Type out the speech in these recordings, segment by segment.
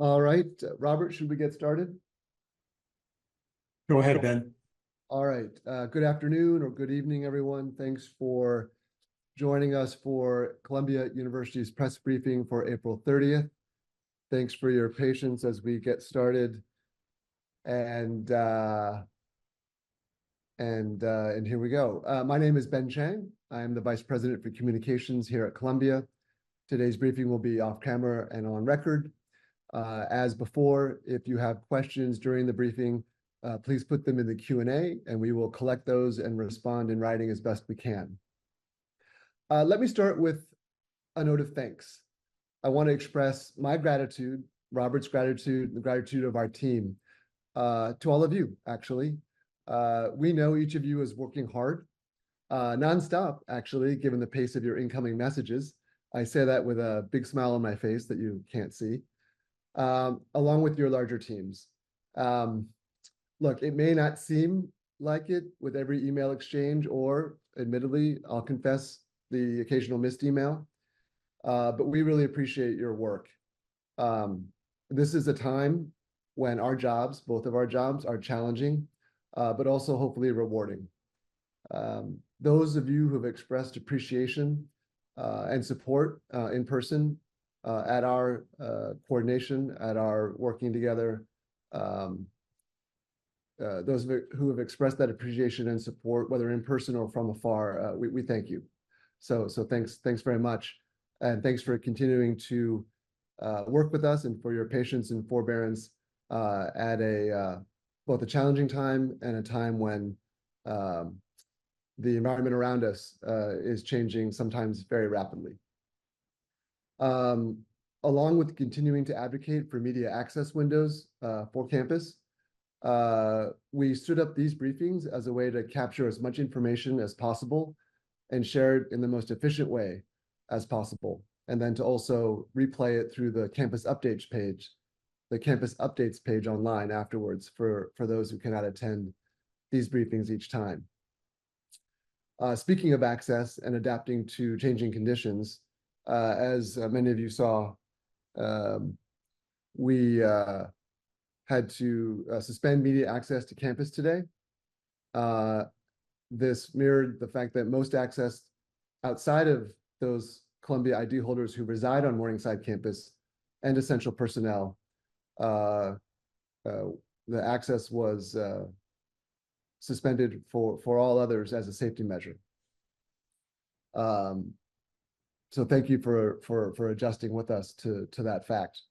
All right, Robert, should we get started? Go ahead, Ben. All right, good afternoon or good evening, everyone. Thanks for joining us for Columbia University's press briefing for April 30th. Thanks for your patience as we get started. And here we go. My name is Ben Chang. I am the Vice President for Communications here at Columbia. Today's briefing will be off camera and on record. As before, if you have questions during the briefing, please put them in the Q&A and we will collect those and respond in writing as best we can. Let me start with a note of thanks. I want to express my gratitude, Robert's gratitude, the gratitude of our team to all of you, actually. We know each of you is working hard, nonstop, actually, given the pace of your incoming messages. I say that with a big smile on my face that you can't see, along with your larger teams. Look, it may not seem like it with every email exchange, or admittedly, I'll confess, the occasional missed email, but we really appreciate your work. This is a time when our jobs, both of our jobs, are challenging, but also hopefully rewarding. Those of you who have expressed appreciation and support in person at our coordination, at our working together, those who have expressed that appreciation and support, whether in person or from afar, we thank you. So thanks very much. And thanks for continuing to work with us and for your patience and forbearance at both a challenging time and a time when the environment around us is changing sometimes very rapidly. Along with continuing to advocate for media access windows for campus, we stood up these briefings as a way to capture as much information as possible and share it in the most efficient way as possible, and then to also replay it through the campus updates page online afterwards for those who cannot attend these briefings each time. Speaking of access and adapting to changing conditions, as many of you saw, we had to suspend media access to campus today. This mirrored the fact that most access outside of those Columbia ID holders who reside on Morningside campus and essential personnel, the access was suspended for all others as a safety measure. So thank you for adjusting with us to that fact.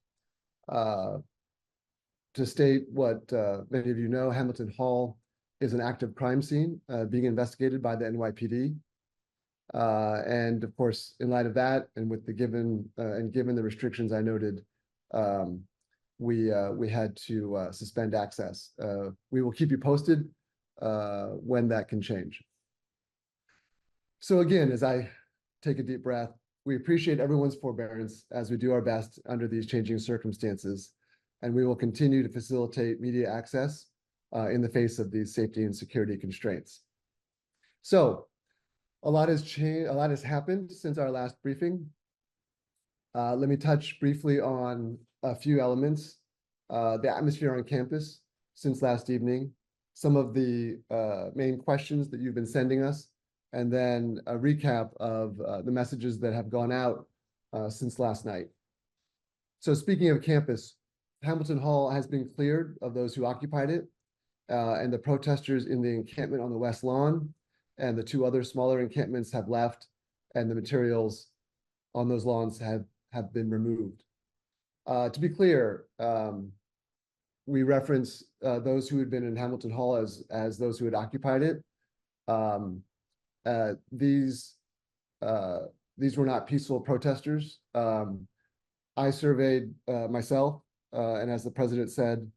To state what many of you know, Hamilton Hall is an active crime scene being investigated by the NYPD. And of course, in light of that, and with the given the restrictions I noted, we had to suspend access. We will keep you posted when that can change. So again, as I take a deep breath, we appreciate everyone's forbearance as we do our best under these changing circumstances, and we will continue to facilitate media access in the face of these safety and security constraints. So a lot has changed, a lot has happened since our last briefing. Let me touch briefly on a few elements. The atmosphere on campus since last evening, some of the main questions that you've been sending us, and then a recap of the messages that have gone out since last night. So speaking of campus, Hamilton Hall has been cleared of those who occupied it, and the protesters in the encampment on the West Lawn and the two other smaller encampments have left, and the materials on those lawns have been removed. To be clear, we reference those who had been in Hamilton Hall as those who had occupied it. These were not peaceful protesters. I surveyed myself, and as the president said,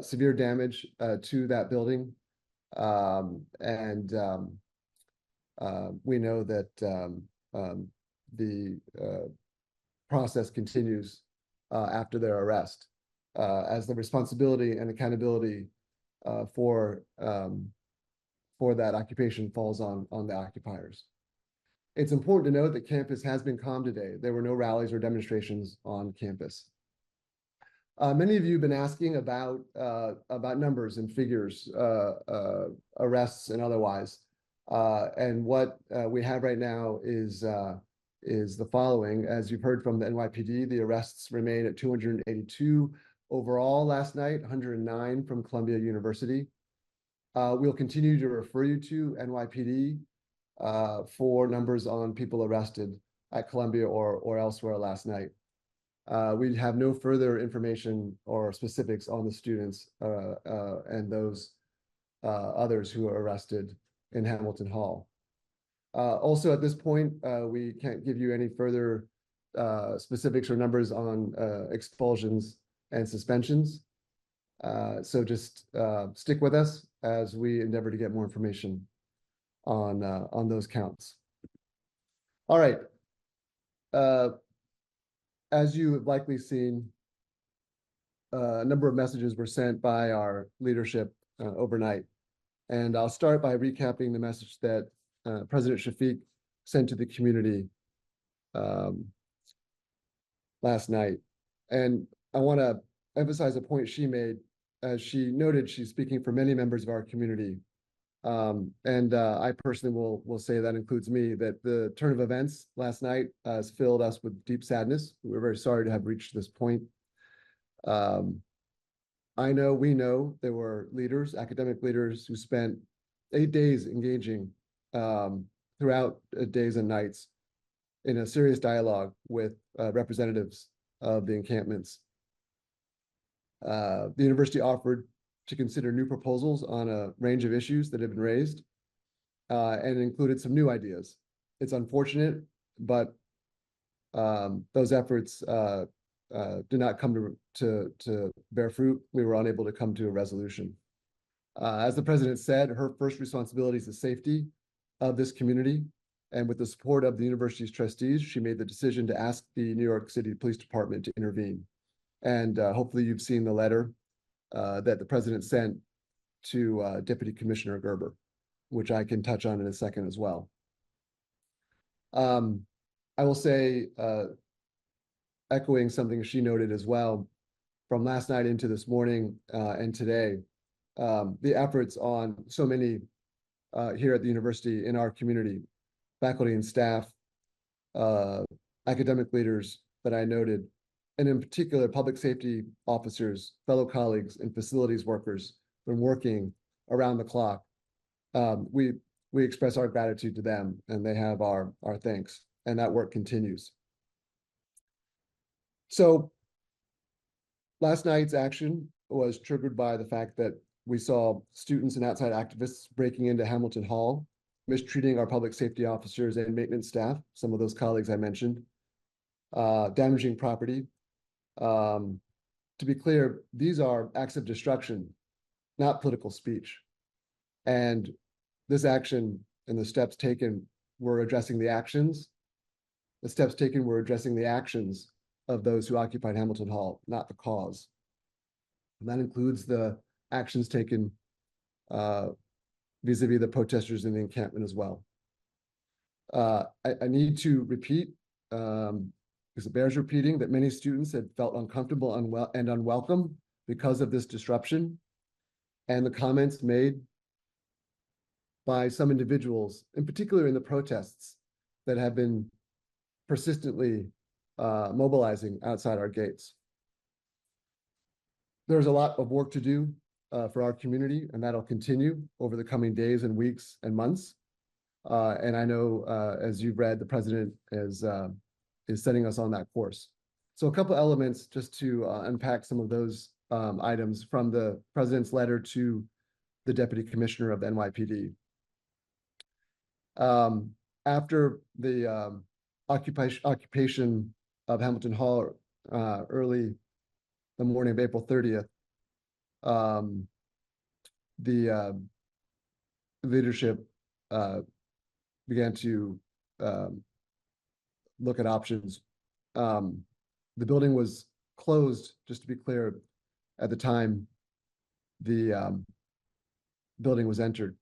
severe damage to that building. We know that the process continues after their arrest, as the responsibility and accountability for that occupation falls on the occupiers. It's important to note that campus has been calm today. There were no rallies or demonstrations on campus. Many of you have been asking about numbers and figures, arrests and otherwise. And what we have right now is the following. As you've heard from the NYPD, the arrests remain at 282 overall last night, 109 from Columbia University. We'll continue to refer you to NYPD for numbers on people arrested at Columbia or elsewhere last night. We have no further information or specifics on the students and those others who are arrested in Hamilton Hall. Also, at this point, we can't give you any further specifics or numbers on expulsions and suspensions. So just stick with us as we endeavor to get more information on those counts. All right. As you have likely seen, a number of messages were sent by our leadership overnight. And I'll start by recapping the message that President Shafiq sent to the community last night. And I want to emphasize a point she made. As she noted, she's speaking for many members of our community. I personally will say that includes me, that the turn of events last night has filled us with deep sadness. We're very sorry to have reached this point. We know there were leaders, academic leaders, who spent 8 days engaging throughout days and nights in a serious dialogue with representatives of the encampments. The university offered to consider new proposals on a range of issues that have been raised and included some new ideas. It's unfortunate, but those efforts did not come to bear fruit. We were unable to come to a resolution. As the president said, her first responsibility is the safety of this community. And with the support of the university's trustees, she made the decision to ask the New York City Police Department to intervene. And hopefully you've seen the letter that the president sent to Deputy Commissioner Gerber, which I can touch on in a second as well. I will say, echoing something she noted as well, from last night into this morning and today, the efforts on so many here at the university, in our community, faculty and staff, academic leaders that I noted, and in particular, public safety officers, fellow colleagues, and facilities workers been working around the clock. We express our gratitude to them, and they have our thanks, and that work continues. So last night's action was triggered by the fact that we saw students and outside activists breaking into Hamilton Hall, mistreating our public safety officers and maintenance staff, some of those colleagues I mentioned, damaging property. To be clear, these are acts of destruction, not political speech. And this action and the steps taken were addressing the actions. The steps taken were addressing the actions of those who occupied Hamilton Hall, not the cause. And that includes the actions taken vis-a-vis the protesters in the encampment as well. I need to repeat, because it bears repeating, that many students had felt uncomfortable and unwelcome because of this disruption, and the comments made by some individuals, in particular in the protests that have been persistently mobilizing outside our gates. There's a lot of work to do for our community, and that'll continue over the coming days and weeks and months. And I know, as you've read, the president is setting us on that course. So a couple elements just to unpack some of those items from the president's letter to the deputy commissioner of the NYPD. After the occupation of Hamilton Hall early the morning of April 30th, the leadership began to look at options. The building was closed, just to be clear, at the time the building was entered.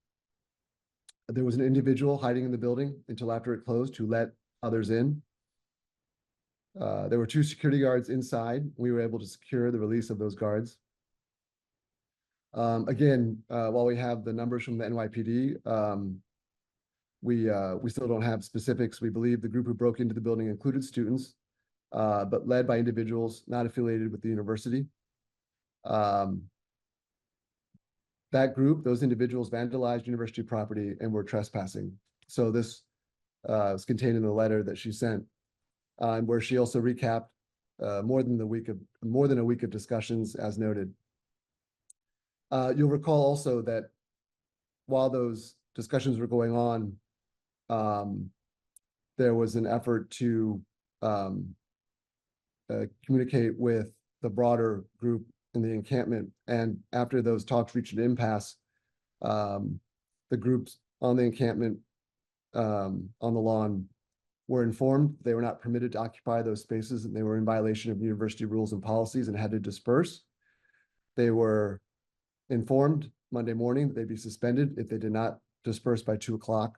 There was an individual hiding in the building until after it closed who let others in. There were 2 security guards inside. We were able to secure the release of those guards. Again, while we have the numbers from the NYPD, we still don't have specifics. We believe the group who broke into the building included students, but led by individuals not affiliated with the university. That group, those individuals vandalized university property and were trespassing. So this is contained in the letter that she sent, where she also recapped more than a week of discussions, as noted. You'll recall also that while those discussions were going on, there was an effort to communicate with the broader group in the encampment. And after those talks reached an impasse, the groups on the encampment on the lawn were informed they were not permitted to occupy those spaces, and they were in violation of university rules and policies and had to disperse. They were informed Monday morning that they'd be suspended if they did not disperse by 2 o'clock.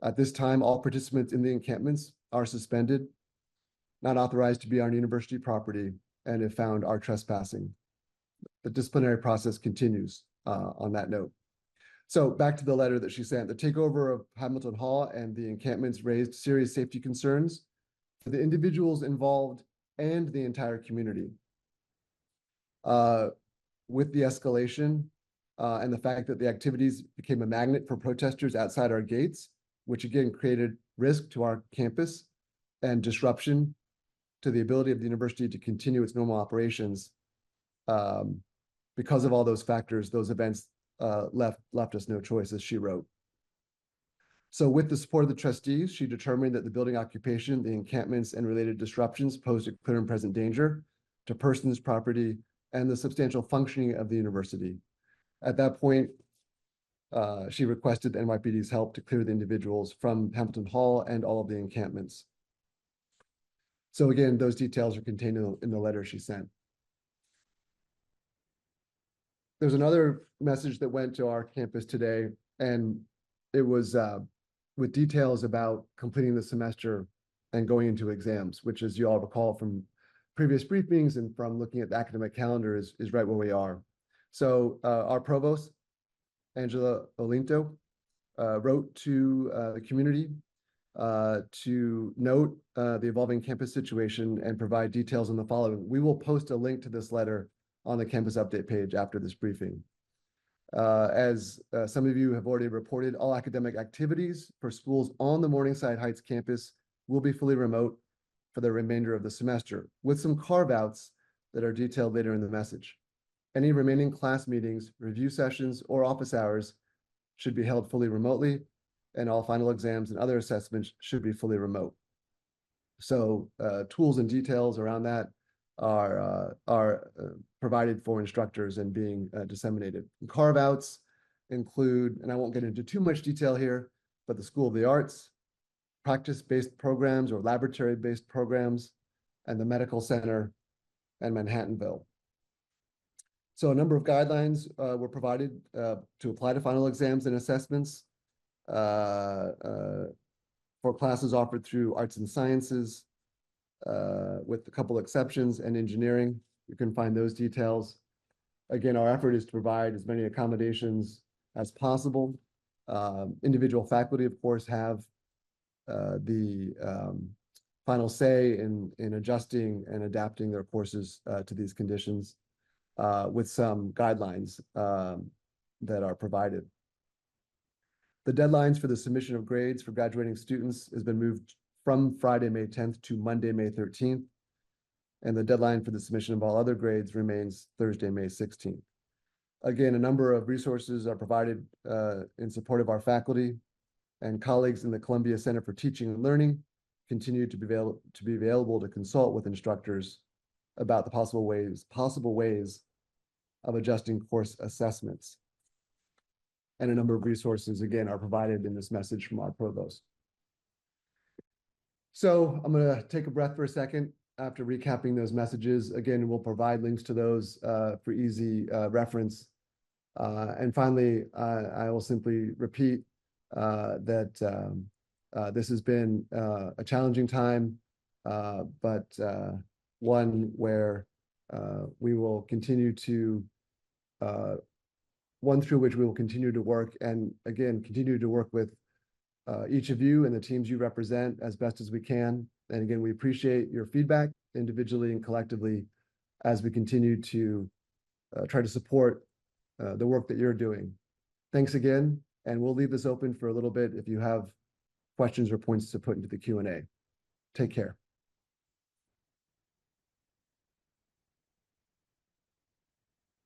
At this time, all participants in the encampments are suspended, not authorized to be on university property, and if found are trespassing. The disciplinary process continues on that note. So back to the letter that she sent. The takeover of Hamilton Hall and the encampments raised serious safety concerns for the individuals involved and the entire community. With the escalation and the fact that the activities became a magnet for protesters outside our gates, which again created risk to our campus and disruption to the ability of the university to continue its normal operations. Because of all those factors, those events left us no choice, as she wrote. So with the support of the trustees, she determined that the building occupation, the encampments, and related disruptions posed a clear and present danger to persons, property, and the substantial functioning of the university. At that point, she requested the NYPD's help to clear the individuals from Hamilton Hall and all of the encampments. So again, those details are contained in the letter she sent. There's another message that went to our campus today, and it was with details about completing the semester and going into exams, which, as you all recall from previous briefings and from looking at the academic calendar, is right where we are. So our provost, Angela Olinto, wrote to the community to note the evolving campus situation and provide details on the following. We will post a link to this letter on the campus update page after this briefing. As some of you have already reported, all academic activities for schools on the Morningside Heights campus will be fully remote for the remainder of the semester, with some carve-outs that are detailed later in the message. Any remaining class meetings, review sessions, or office hours should be held fully remotely, and all final exams and other assessments should be fully remote. So tools and details around that are provided for instructors and being disseminated. Carve-outs include, and I won't get into too much detail here, but the School of the Arts, practice-based programs or laboratory-based programs, and the Medical Center and Manhattanville. So a number of guidelines were provided to apply to final exams and assessments for classes offered through arts and sciences, with a couple exceptions, and engineering. You can find those details. Again, our effort is to provide as many accommodations as possible. Individual faculty, of course, have the final say in adjusting and adapting their courses to these conditions, with some guidelines that are provided. The deadlines for the submission of grades for graduating students has been moved from Friday, May 10th to Monday, May 13th. And the deadline for the submission of all other grades remains Thursday, May 16th. Again, a number of resources are provided in support of our faculty, and colleagues in the Columbia Center for Teaching and Learning continue to be available to consult with instructors about the possible ways of adjusting course assessments. And a number of resources, again, are provided in this message from our provost. So I'm going to take a breath for a second after recapping those messages. Again, we'll provide links to those for easy reference. And finally, I will simply repeat that this has been a challenging time but one where we will continue to one through which we will continue to work, and again, continue to work with each of you and the teams you represent as best as we can. And again, we appreciate your feedback individually and collectively as we continue to try to support the work that you're doing. Thanks again, and we'll leave this open for a little bit if you have questions or points to put into the Q&A. Take care.